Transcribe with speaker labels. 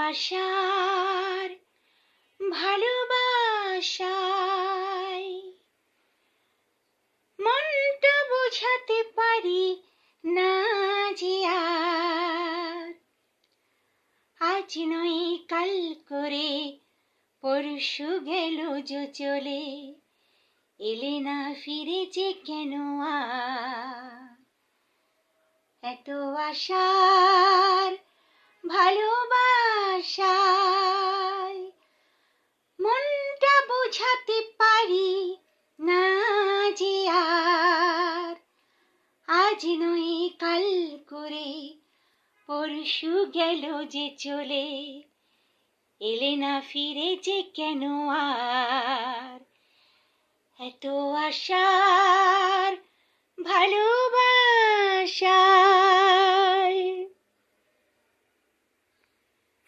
Speaker 1: আশার ভালোবাসায় মনটা বোঝাতে পারি না যে আর আজ নয় কাল করে পরশু গেল যে চলে এলে না ফিরে যে কেন আর এত আশার ভালোবাসায় মনটা বোঝাতে পারি না যে আর আজ নয় কাল করে পরশু গেল যে চলে এলে না ফিরে যে কেন আর এত আশার